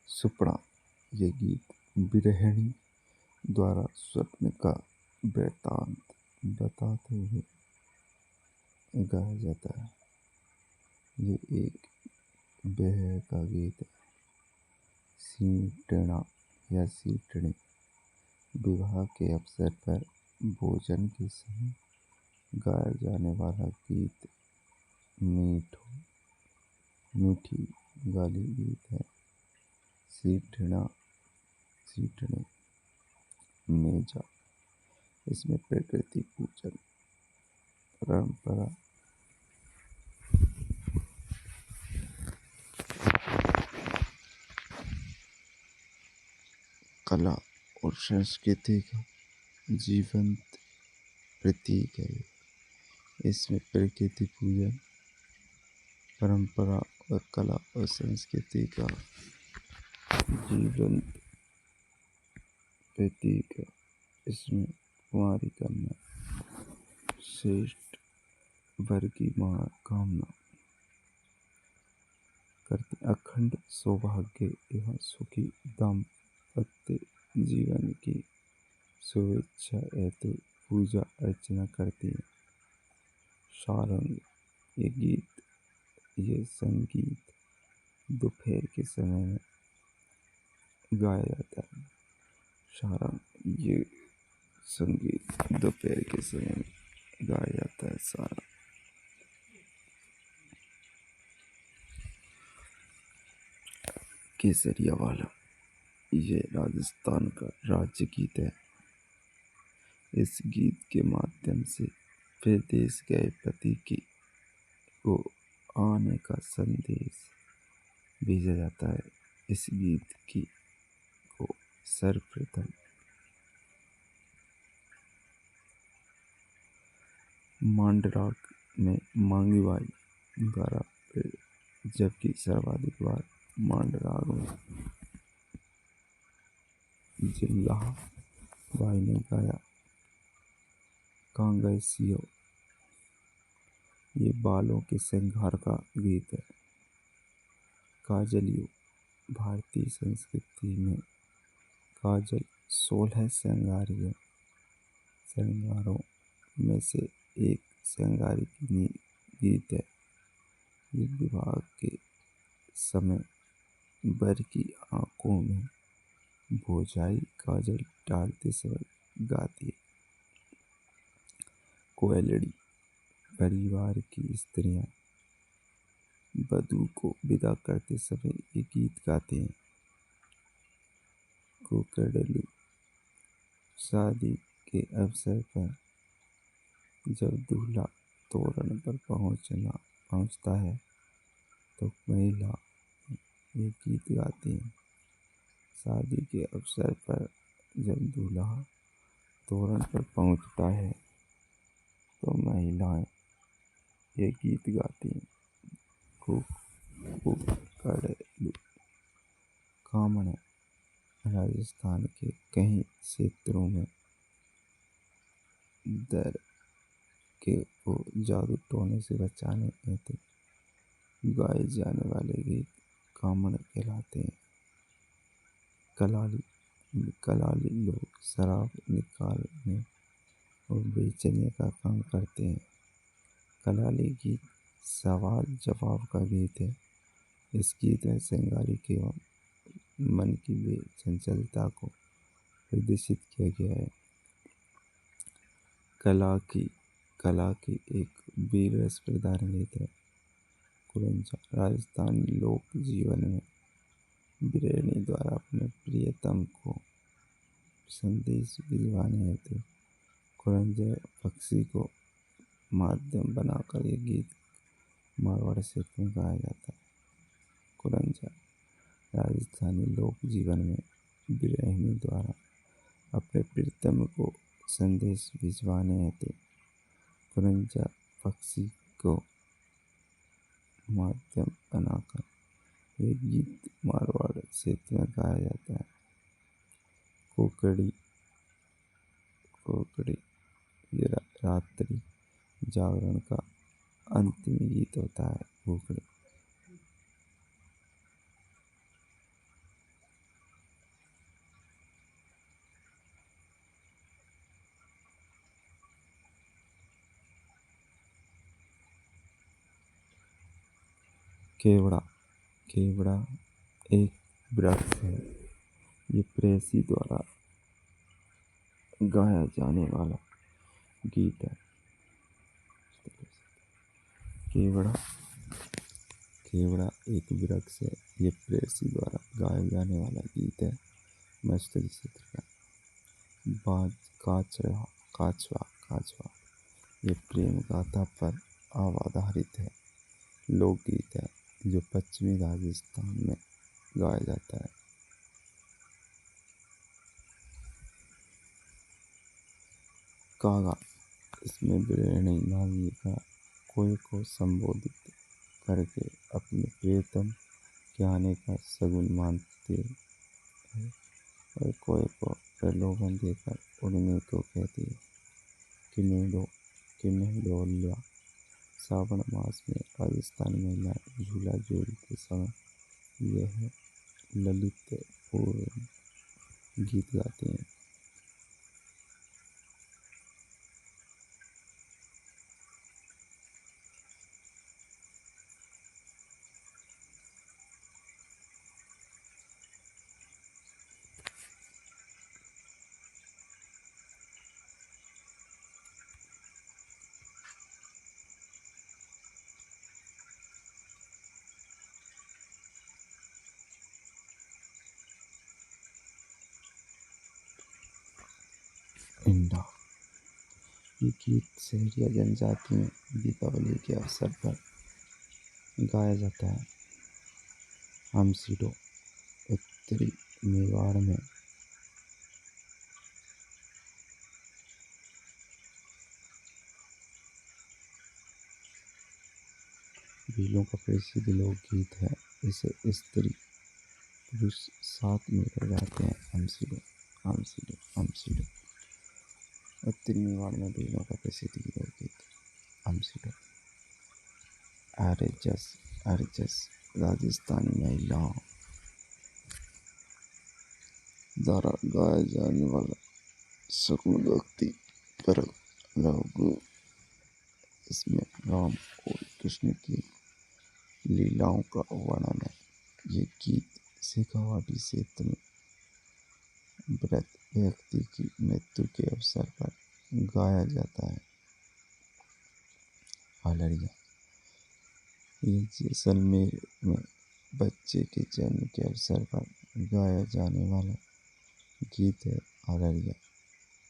सुपड़ा ये गीत बिरहिणी द्वारा स्वप्न का वृत्तांत बताते हुए गाया जाता है। ये एक ब्याह का गीत है। सीटना या सीटनी विवाह के अवसर पर भोजन के समय गाया जाने वाला गीत मीठी गाली गीत है। सीटना सीटने मेजा इसमें प्रकृति पूजन परंपरा कला और संस्कृति का जीवंत प्रतीक है। इसमें प्रकृति पूजन परंपरा और कला और संस्कृति का जीवंत प्रतीक है। इसमें कुंवारी कन्या श्रेष्ठ वर की कामना करते अखंड सौभाग्य एवं सुखी दाम्पत्य जीवन की शुभेच्छा हेतु पूजा अर्चना करती है। सारंग ये संगीत दोपहर के समय में गाया जाता है। सारंग ये संगीत दोपहर के समय में गाया जाता है। सारंग केसरिया वाला ये राजस्थान का राज्य गीत है। इस गीत के माध्यम से विदेश गए पति को आने का संदेश भेजा जाता है। इस गीत को सर्वप्रथम मांडराग में मांगी बाई द्वारा, जबकि सर्वाधिक बार मांडराग में जिल्लाह बाई ने गाया। कांगसियो ये बालों के श्रृंगार का गीत है। काजलियो भारतीय संस्कृति में काजल 16 श्रृंगारों में से एक श्रृंगारिक गीत है। ये विवाह के समय वर की आंखों में भौजाई काजल डालते समय गाती है। कोयलड़ी परिवार की स्त्रियां वधू को विदा करते समय ये गीत गाते हैं। कोकड़लू शादी के अवसर पर जब दूल्हा तोरण पर पहुंचता है तो महिला ये गीत गाती हैं। शादी के अवसर पर जब दूल्हा तोरण पर पहुंचता है तो महिलाएं ये गीत गाती हैं। कोकड़लू कामण राजस्थान के कई क्षेत्रों में दर को जादू टोने से बचाने हेतु गाए जाने वाले गीत कामण कहलाते हैं। कलाली लोग शराब निकालने और बेचने का काम करते हैं। कलाली गीत सवाल जवाब का गीत है। इस गीत में श्रृंगारिक एवं मन की चंचलता को प्रदर्शित किया गया है। कला की एक वीर रस प्रधान गीत है। कुरंजा राजस्थानी लोक जीवन में गृहिणी द्वारा अपने प्रियतम को संदेश भिजवाने हेतु कुरंजा पक्षी को माध्यम बनाकर ये गीत मारवाड़ क्षेत्र में गाया जाता है। कुरंजा राजस्थानी लोक जीवन में गृहिणी द्वारा अपने प्रियतम को संदेश भिजवाने हेतु कुरंजा पक्षी को माध्यम बनाकर ये गीत मारवाड़ क्षेत्र में गाया जाता है। कोकड़ी कोकड़ी ये रात्रि जागरण का अंतिम गीत होता है। कोकड़ी केवड़ा केवड़ा एक वृक्ष है। ये प्रेसी द्वारा गाया जाने वाला गीत है। केवड़ा केवड़ा एक वृक्ष है। ये प्रेसी द्वारा गाया जाने वाला गीत है। मस्तूरी क्षेत्र का बाज काचवा काचवा काचवा ये प्रेम गाथा पर आधारित है। लोकगीत है जो पश्चिमी राजस्थान में गाया जाता है। कागा इसमें गृहिणी नायिका कोई को संबोधित करके अपने प्रियतम के आने का शगुन मानते है और कोई को प्रलोभन देकर उड़ने को कहती है। किन्नौलिया श्रावण मास में राजस्थानी महिलाएं झूला झूलते समय यह ललित पूर्ण गीत गाती हैं। इंडा ये गीत सहरिया जनजाति में दीपावली के अवसर पर गाया जाता है। हमसीडो उत्तरी मेवाड़ में भीलों का प्रसिद्ध लोकगीत है। इसे स्त्री पुरुष साथ मिलकर गाते हैं। हमसीडो हमसीडो हमसीडो उत्तरी मेवाड़ में भीलों का प्रसिद्ध लोकगीत हमसीडो। आरएचएस आरएचएस राजस्थानी महिलाओं द्वारा गाया जाने वाला शगुन भक्ति पर लघु। इसमें राम और कृष्ण की लीलाओं का वर्णन है। ये गीत शेखावाटी क्षेत्र में मृत व्यक्ति की मृत्यु के अवसर पर गाया जाता है। हालड़िया ये जैसलमेर में बच्चे के जन्म के अवसर पर गाया जाने वाला गीत है। हालड़िया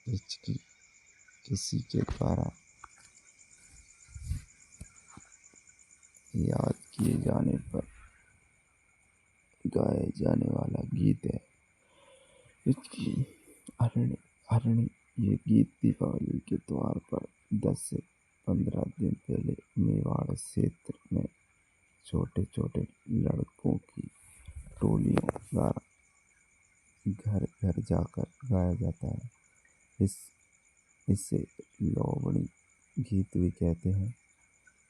हिचकी किसी के द्वारा याद किए जाने पर गाया जाने वाला गीत है। हरणी हरणी ये गीत दीपावली के त्योहार पर 10 से 15 दिन पहले मेवाड़ क्षेत्र में छोटे छोटे लड़कों की टोलियों द्वारा घर घर जाकर गाया जाता है। इसे लोवड़ी गीत भी कहते हैं।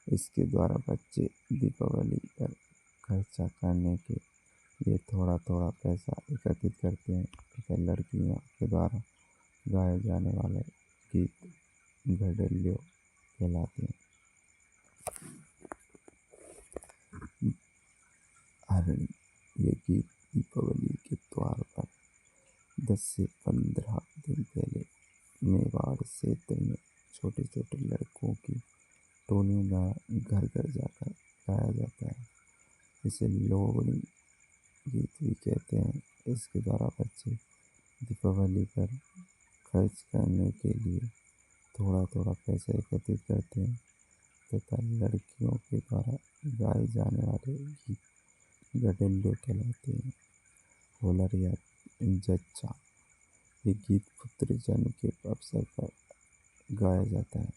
इसके द्वारा बच्चे दीपावली पर खर्चा करने के लिए थोड़ा थोड़ा पैसा एकत्रित करते हैं। तथा लड़कियों के द्वारा गाए जाने वाले गीत घड़ियों कहलाते हैं। हरणी ये गीत दीपावली के त्योहार पर 10 से 15 दिन पहले मेवाड़ क्षेत्र में छोटे छोटे लड़कों की टोलियों द्वारा घर घर जाकर गाया जाता है। इसे लोहड़ी गीत भी कहते हैं। इसके द्वारा बच्चे दीपावली पर खर्च करने के लिए थोड़ा थोड़ा पैसा एकत्रित करते हैं तथा लड़कियों के द्वारा गाए जाने वाले गीत गडल्लू कहलाते हैं। होलर या जच्चा, ये गीत पुत्र जन्म के अवसर पर गाया जाता है।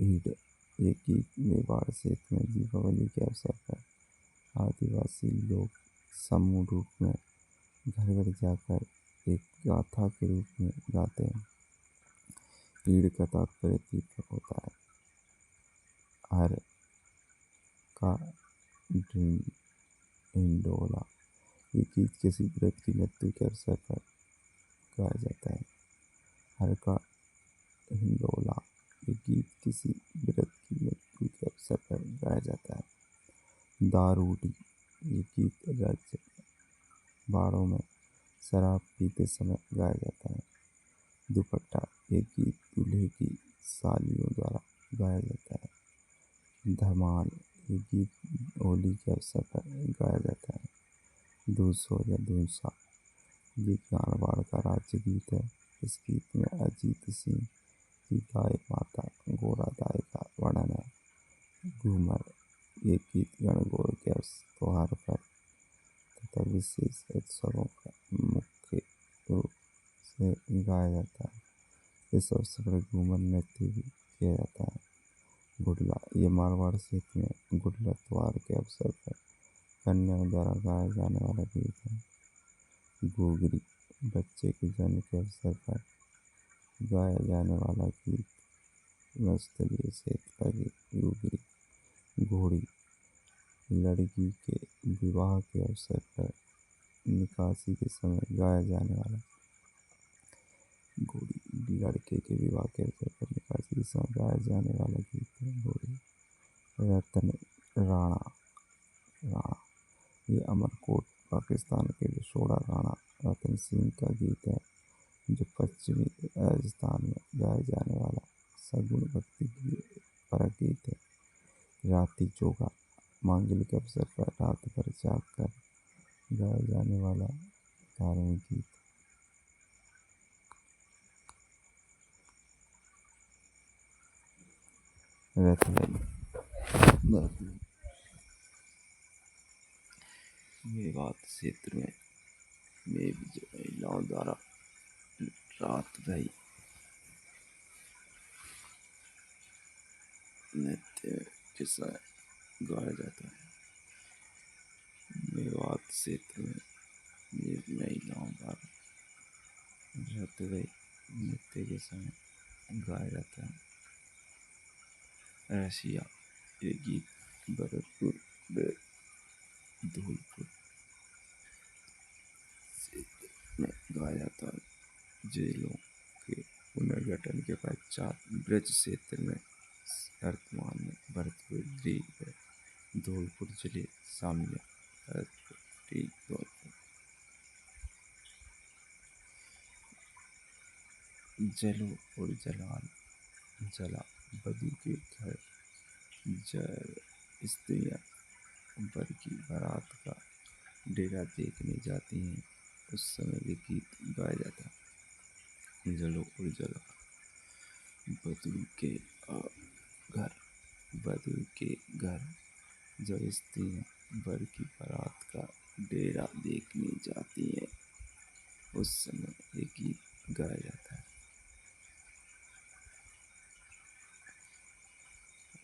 ईद, ये गीत मेवाड़ क्षेत्र में दीपावली के अवसर पर आदिवासी लोग समूह रूप में घर घर जाकर एक गाथा के रूप में गाते हैं। ईद का तात्पर्य दीपक होता है। हर का हिंडोला, ये गीत किसी व्रत की मृत्यु के अवसर पर गाया जाता है। हर का हिंडोला, ये गीत किसी व्रत की मृत्यु के अवसर पर गाया जाता है। दारूडी, ये गीत राज्य बाड़ों में शराब पीते समय गाया जाता है। दुपट्टा, ये गीत दूल्हे की सालियों द्वारा गाया जाता है। धमाल, ये गीत होली के अवसर पर गाया जाता है। दूसो या दूसा, ये मारवाड़ का राज्य गीत है। इस गीत में अजीत सिंह की गाय माता गोरादाई का वर्णन है। घूमर, ये गीत गणगौर के त्योहार पर तथा विशेष उत्सवों पर मुख्य रूप से गाया जाता है। इस अवसर पर घूमर नृत्य भी किया जाता है। गुडला, ये मारवाड़ क्षेत्र में गुडला त्योहार के अवसर पर कन्याओं द्वारा गाया जाने वाला गीत है। गोगरी, बच्चे के जन्म के अवसर पर गाया जाने वाला गीत। स्थलीय क्षेत्र का गीत गोगरी। घोड़ी, लड़की के विवाह के अवसर पर निकासी के समय गाया जाने वाला। घोड़ी, लड़के के विवाह के अवसर पर निकासी के समय गाया जाने वाला गीत है घोड़ी। रतन राणा, ये अमरकोट पाकिस्तान के लिशोड़ा राणा रतन सिंह का गीत है जो पश्चिमी राजस्थान में गाया जाने वाला सगुण भक्ति परक गीत है। राती जोगा, मांगलिक अवसर पर रात भर जाग कर गाया जाने वाला धार्मिक गीत। रथबली, मेवात क्षेत्र में महिलाओं द्वारा रात भर नृत्य के समय गाया जाता है। मेवात क्षेत्र में महिलाओं द्वारा रात भर नृत्य के समय गाया जाता है। रसिया, ये गीत भरतपुर में धौलपुर क्षेत्र में गाया जाता है। जेलों के पुनर्गठन के पश्चात ब्रज क्षेत्र में वर्तमान में भरतपुर द्वीप है। धौलपुर जिले शामिल है। भरतपुर द्वीप धौलपुर। जलो और जलाल, जला, वधू के घर जब स्त्रियां वर की बारात का डेरा देखने जाती हैं उस समय ये गीत गाया जाता है। जलो और जला, वधू के घर, वधू के घर जब स्त्रियां वर की बारात का डेरा देखने जाती हैं उस समय ये गीत गाया जाता है।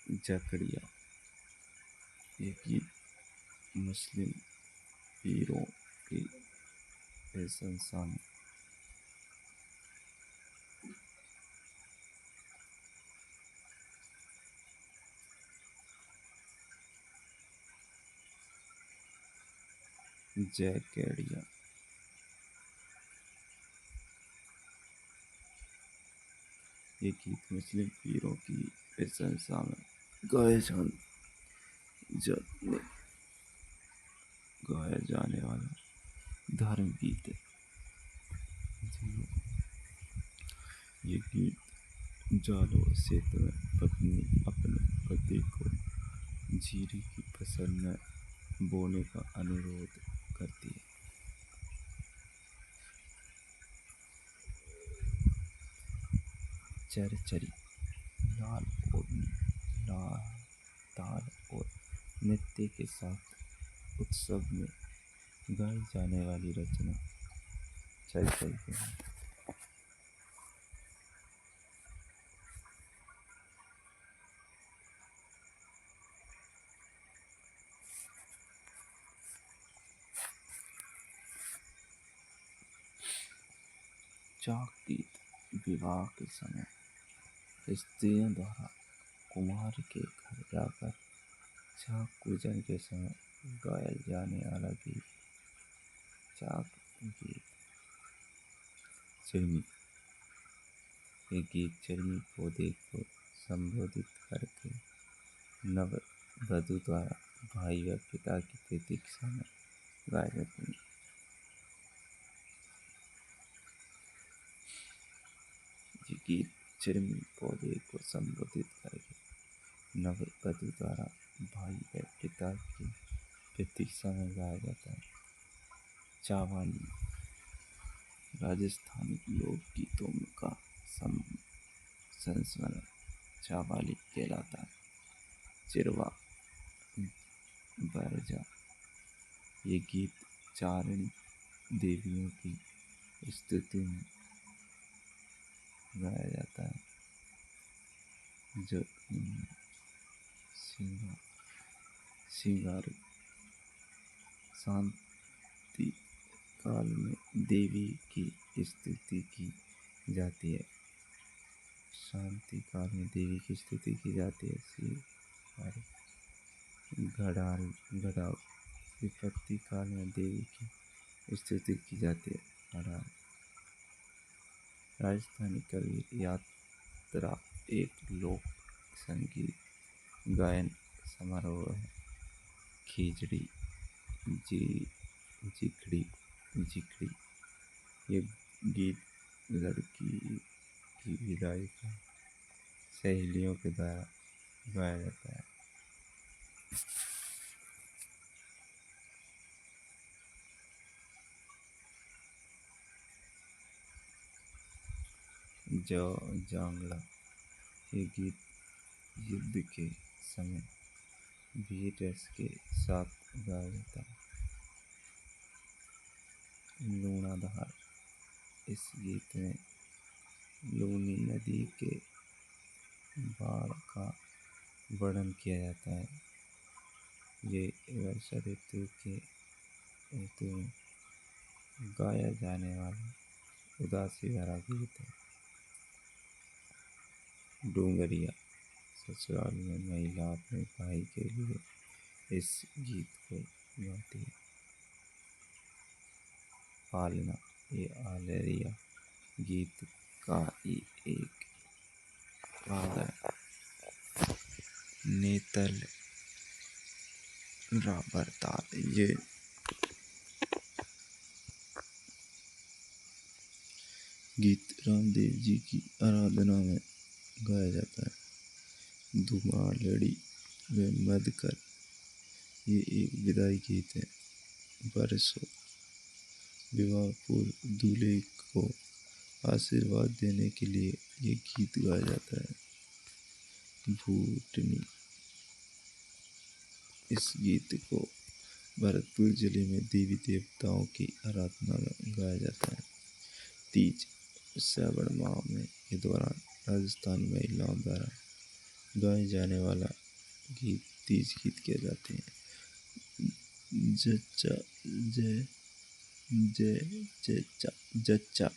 जकड़िया, ये गीत मुस्लिम पीरों की प्रशंसा में जयकेड़िया, ये गीत मुस्लिम पीरों की प्रशंसा में गाया जाने वाला धर्म गीत है। ये गीत जालो क्षेत्र में पत्नी अपने पति को जीरे की फसल में बोने का अनुरोध करती है। चरचरी लाल ओढ़नी, लाल ताल और नृत्य के साथ उत्सव में गाई जाने वाली रचना चरचरी है। चाक गीत विवाह के समय स्त्रियों द्वारा कुमार के घर जाकर चाक पूजन के समय गाया जाने वाला गीत चाक गीत। चिरमी, ये गीत चिरमी पौधे को संबोधित करके नव वधू द्वारा भाई व पिता की प्रतीक्षा में गाए जाते हैं। ये गीत चिरमी पौधे को संबोधित करके नव वधू द्वारा भाई व पिता की प्रतीक्षा में गाया जाता है। चावाली, राजस्थानी लोकगीतों का संस्मरण चावाली कहलाता है। चिरवा, बरजा, ये गीत चारणी देवियों की स्तुति में गाया जाता है जो श्रृंगार शांति काल में देवी की स्तुति की जाती है। शांति काल में देवी की स्तुति की जाती है। घड़ाल विपत्ति काल में देवी की स्तुति की जाती है। घड़ाल राजस्थानी कबीर यात्रा एक लोक संगीत गायन समारोह है। खिचड़ी, जिखड़ी, ये गीत लड़की की विदाई का सहेलियों के द्वारा गाया जाता है। जांगला, ये गीत युद्ध के समय वीर रस के साथ गाया जाता है। लूणाधार, इस गीत में लूनी नदी के बाढ़ का वर्णन किया जाता है। ये वर्षा ऋतु में गाया जाने वाला उदासी भरा गीत है। डोंगरिया, ससुराल में महिला अपने भाई के लिए इस गीत को गाती है। पालना, ये आलरिया गीत का ही एक भाग है। नेतल राबर ताल, ये गीत रामदेव जी की आराधना में गाया जाता है। धुमालड़ी व मदकर, ये एक विदाई गीत है। बरसों, विवाह पूर्व दूल्हे को आशीर्वाद देने के लिए ये गीत गाया जाता है। भूटनी, इस गीत को भरतपुर जिले में देवी देवताओं की आराधना में गाया जाता है। तीज, श्रावण माह में के दौरान राजस्थानी महिलाओं द्वारा गाए जाने वाला गीत तीज गीत किए जाते हैं। जच्चा,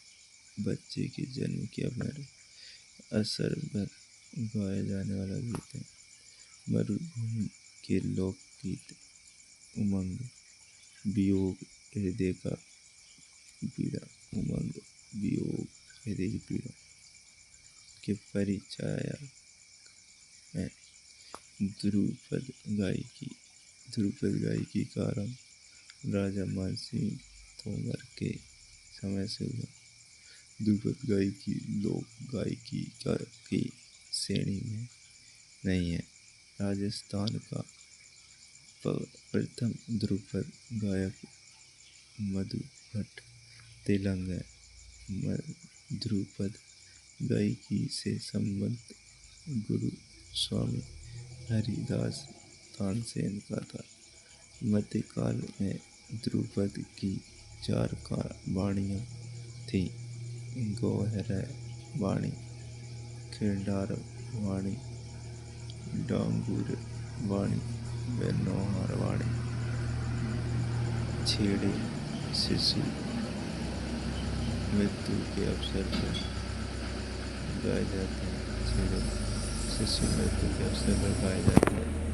बच्चे के जन्म के अवसर पर गाया जाने वाला गीत है। मरुभूमि के लोकगीत उमंग, वियोग हृदय का पीड़ा, उमंग वियोग हृदय की पीड़ा के परिचायक है। ध्रुपद गायकी का आरंभ राजा मानसिंह तोमर के समय से हुआ। ध्रुपद गायकी लोक गायकी की श्रेणी में नहीं है। राजस्थान का प्रथम ध्रुपद गायक मधु भट्ट तेलंग है। ध्रुपद गायकी से संबंध गुरु स्वामी हरिदास तानसेन का था। मध्यकाल में ध्रुपद की 4 वाणियाँ थीं: गौहर वाणी, खिंडार वाणी, डांगुर वाणी व नौहार वाणी। छेड़े शिशु मृत्यु के अवसर पर गाए जाते हैं। छेड़े शिशु मृत्यु के अवसर पर गाए जाते हैं।